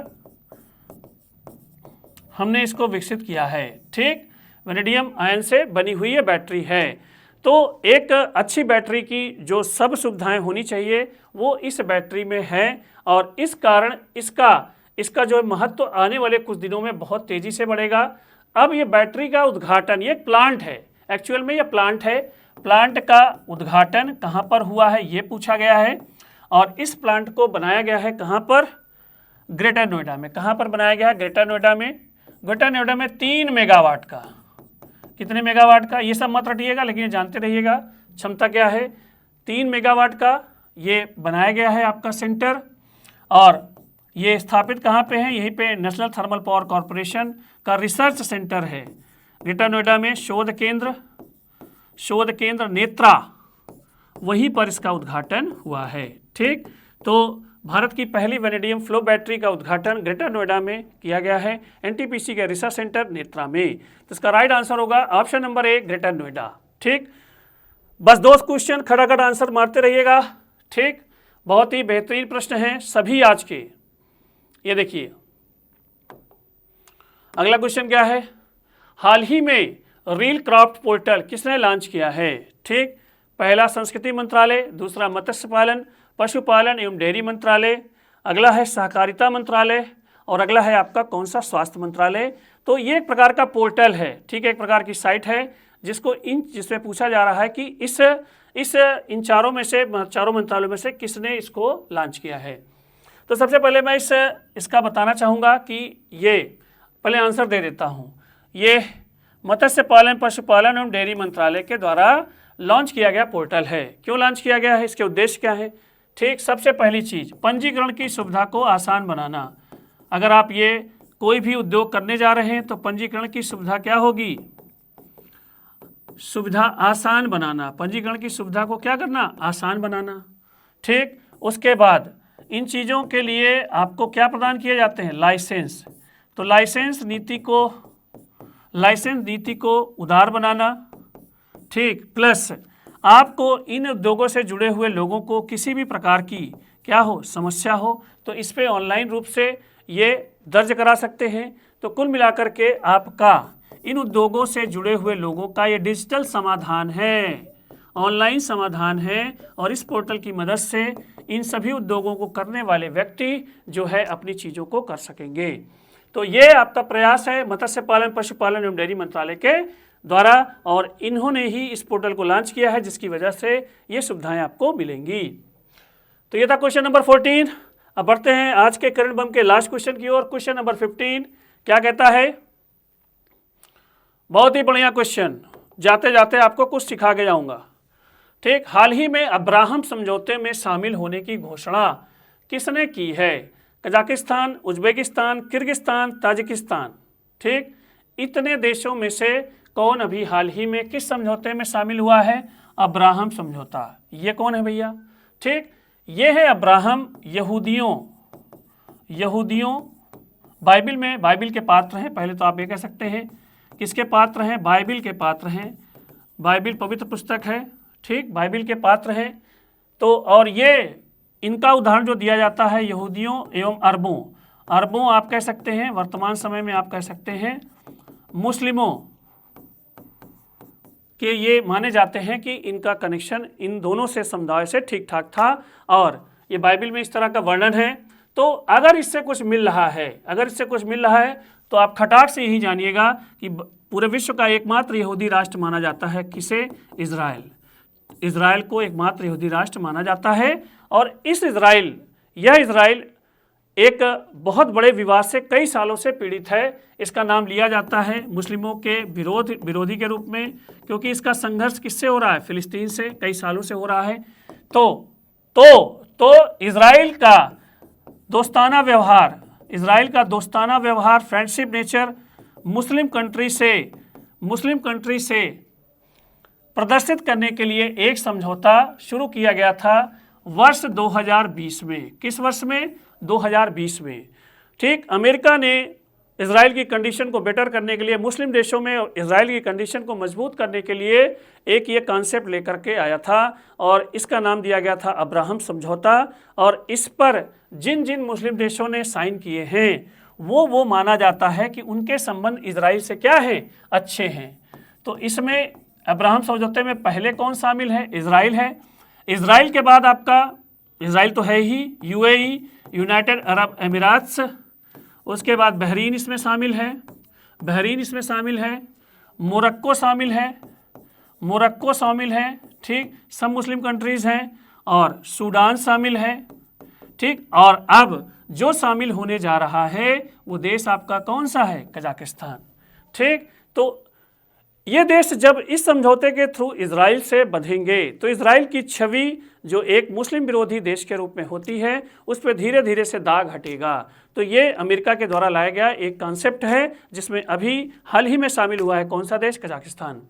हमने इसको विकसित किया है। ठीक, वेनेडियम आयन से बनी हुई ये बैटरी है। तो एक अच्छी बैटरी की जो सब सुविधाएं होनी चाहिए वो इस बैटरी में है, और इस कारण इसका जो महत्व आने वाले कुछ दिनों में बहुत तेजी से बढ़ेगा। अब ये बैटरी का उद्घाटन, ये प्लांट है, एक्चुअल में ये प्लांट है, प्लांट का उद्घाटन कहाँ पर हुआ है ये पूछा गया है, और इस प्लांट को बनाया गया है कहाँ पर? ग्रेटर नोएडा में। कहाँ पर बनाया गया है? ग्रेटर नोएडा में। ग्रेटर नोएडा में 3 मेगावाट का, कितने मेगावाट का ये सब मत रटिएगा, लेकिन ये जानते रहिएगा क्षमता क्या है, 3 मेगावाट का ये बनाया गया है आपका सेंटर। और ये स्थापित कहाँ पे है? यहीं पे नेशनल थर्मल पावर कॉरपोरेशन का रिसर्च सेंटर है ग्रेटर नोएडा में। शोध केंद्र नेत्रा, वहीं पर इसका उद्घाटन हुआ है। ठीक, तो भारत की पहली वेनेडियम फ्लो बैटरी का उद्घाटन ग्रेटर नोएडा में किया गया है, एनटीपीसी के रिसर्च सेंटर नेत्रा में। तो इसका राइट आंसर होगा option number A, greater Noida. ठीक, बस 2 क्वेश्चन खड़ाखड़ आंसर मारते रहिएगा। ठीक, बहुत ही बेहतरीन प्रश्न हैं सभी आज के। ये देखिए अगला क्वेश्चन क्या है? हाल ही में रील क्राफ्ट पोर्टल किसने लॉन्च किया है? ठीक, पहला संस्कृति मंत्रालय, दूसरा मत्स्य पालन पशुपालन एवं डेयरी मंत्रालय, अगला है सहकारिता मंत्रालय और अगला है आपका कौन सा, स्वास्थ्य मंत्रालय। तो ये एक प्रकार का पोर्टल है, ठीक है, एक प्रकार की साइट है जिसमें पूछा जा रहा है कि इन चारों मंत्रालयों में से किसने इसको लॉन्च किया है। तो सबसे पहले मैं इसका बताना चाहूँगा कि ये पहले आंसर दे देता हूँ। ये मत्स्य पालन पशुपालन एवं डेयरी मंत्रालय के द्वारा लॉन्च किया गया पोर्टल है। क्यों लॉन्च किया गया है, इसके उद्देश्य क्या है? ठीक, सबसे पहली चीज़ पंजीकरण की सुविधा को आसान बनाना। अगर आप ये कोई भी उद्योग करने जा रहे हैं तो पंजीकरण की सुविधा क्या होगी, सुविधा आसान बनाना। पंजीकरण की सुविधा को क्या करना, आसान बनाना। ठीक, उसके बाद इन चीज़ों के लिए आपको क्या प्रदान किए जाते हैं, लाइसेंस। तो लाइसेंस नीति को उदार बनाना। ठीक, प्लस आपको इन उद्योगों से जुड़े हुए लोगों को किसी भी प्रकार की क्या हो, समस्या हो तो इस पे ऑनलाइन रूप से ये दर्ज करा सकते हैं। तो कुल मिलाकर के आपका इन उद्योगों से जुड़े हुए लोगों का ये डिजिटल समाधान है, ऑनलाइन समाधान है, और इस पोर्टल की मदद से इन सभी उद्योगों को करने वाले व्यक्ति जो है अपनी चीज़ों को कर सकेंगे। तो ये आपका प्रयास है मत्स्य पालन पशुपालन एवं डेयरी मंत्रालय के द्वारा, और इन्होंने ही इस पोर्टल को लॉन्च किया है जिसकी वजह से ये सुविधाएं आपको मिलेंगी। तो ये था क्वेश्चन नंबर 14। अब बढ़ते हैं आज के करंट बम के लास्ट क्वेश्चन की ओर। क्वेश्चन नंबर 15 क्या कहता है, बहुत ही बढ़िया क्वेश्चन, जाते जाते आपको कुछ सिखा के जाऊंगा। ठीक, हाल ही में अब्राहम समझौते में शामिल होने की घोषणा किसने की है? Kazakhstan, Uzbekistan, Kyrgyzstan, Tajikistan. ठीक, इतने देशों में से कौन अभी हाल ही में किस समझौते में शामिल हुआ है? अब्राहम समझौता। ये कौन है भैया? ठीक, ये है अब्राहम यहूदियों बाइबिल के पात्र हैं। पहले तो आप ये कह सकते हैं किसके पात्र हैं? बाइबिल के पात्र हैं। बाइबिल पवित्र पुस्तक है, ठीक, बाइबिल के पात्र हैं। तो और ये इनका उदाहरण जो दिया जाता है यहूदियों एवं अरबों आप कह सकते हैं, वर्तमान समय में आप कह सकते हैं मुस्लिमों के ये माने जाते हैं कि इनका कनेक्शन इन दोनों से समुदाय से ठीक ठाक था, और ये बाइबिल में इस तरह का वर्णन है। तो अगर इससे कुछ मिल रहा है तो आप खटाक से यही जानिएगा कि पूरे विश्व का एकमात्र यहूदी राष्ट्र माना जाता है किसे? इज़राइल को एकमात्र यहूदी राष्ट्र माना जाता है। और यह इज़राइल एक बहुत बड़े विवाद से कई सालों से पीड़ित है। इसका नाम लिया जाता है मुस्लिमों के विरोधी के रूप में, क्योंकि इसका संघर्ष किससे हो रहा है? फिलिस्तीन से कई सालों से हो रहा है। तो इज़राइल का दोस्ताना व्यवहार, फ्रेंडशिप नेचर मुस्लिम कंट्री से प्रदर्शित करने के लिए एक समझौता शुरू किया गया था वर्ष 2020 में। किस वर्ष में? 2020 में। ठीक, अमेरिका ने इजराइल की कंडीशन को बेटर करने के लिए, मुस्लिम देशों में इजराइल की कंडीशन को मजबूत करने के लिए एक ये कॉन्सेप्ट लेकर के आया था, और इसका नाम दिया गया था अब्राहम समझौता। और इस पर जिन जिन मुस्लिम देशों ने साइन किए हैं वो माना जाता है कि उनके संबंध इजराइल से क्या है? अच्छे हैं। तो इसमें अब्राहम समझौते में पहले कौन शामिल है? इजराइल है। इजराइल के बाद आपका, इजराइल तो है ही, यूएई, यूनाइटेड अरब अमीरात्स, उसके बाद बहरीन इसमें शामिल है, मोरक्को शामिल है, ठीक, सब मुस्लिम कंट्रीज़ हैं, और सूडान शामिल है। ठीक, और अब जो शामिल होने जा रहा है वो देश आपका कौन सा है? कजाकिस्तान। ठीक, तो ये देश जब इस समझौते के थ्रू इजराइल से बंधेंगे तो इजराइल की छवि जो एक मुस्लिम विरोधी देश के रूप में होती है उस पर धीरे धीरे से दाग हटेगा। तो ये अमेरिका के द्वारा लाया गया एक कॉन्सेप्ट है जिसमें अभी हाल ही में शामिल हुआ है कौन सा देश? कजाकिस्तान।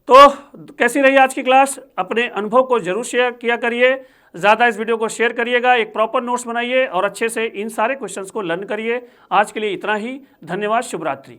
तो कैसी रही आज की क्लास? अपने अनुभव को जरूर शेयर किया करिए, ज़्यादा इस वीडियो को शेयर करिएगा, एक प्रॉपर नोट्स बनाइए और अच्छे से इन सारे क्वेश्चंस को लर्न करिए। आज के लिए इतना ही, धन्यवाद, शुभ रात्रि।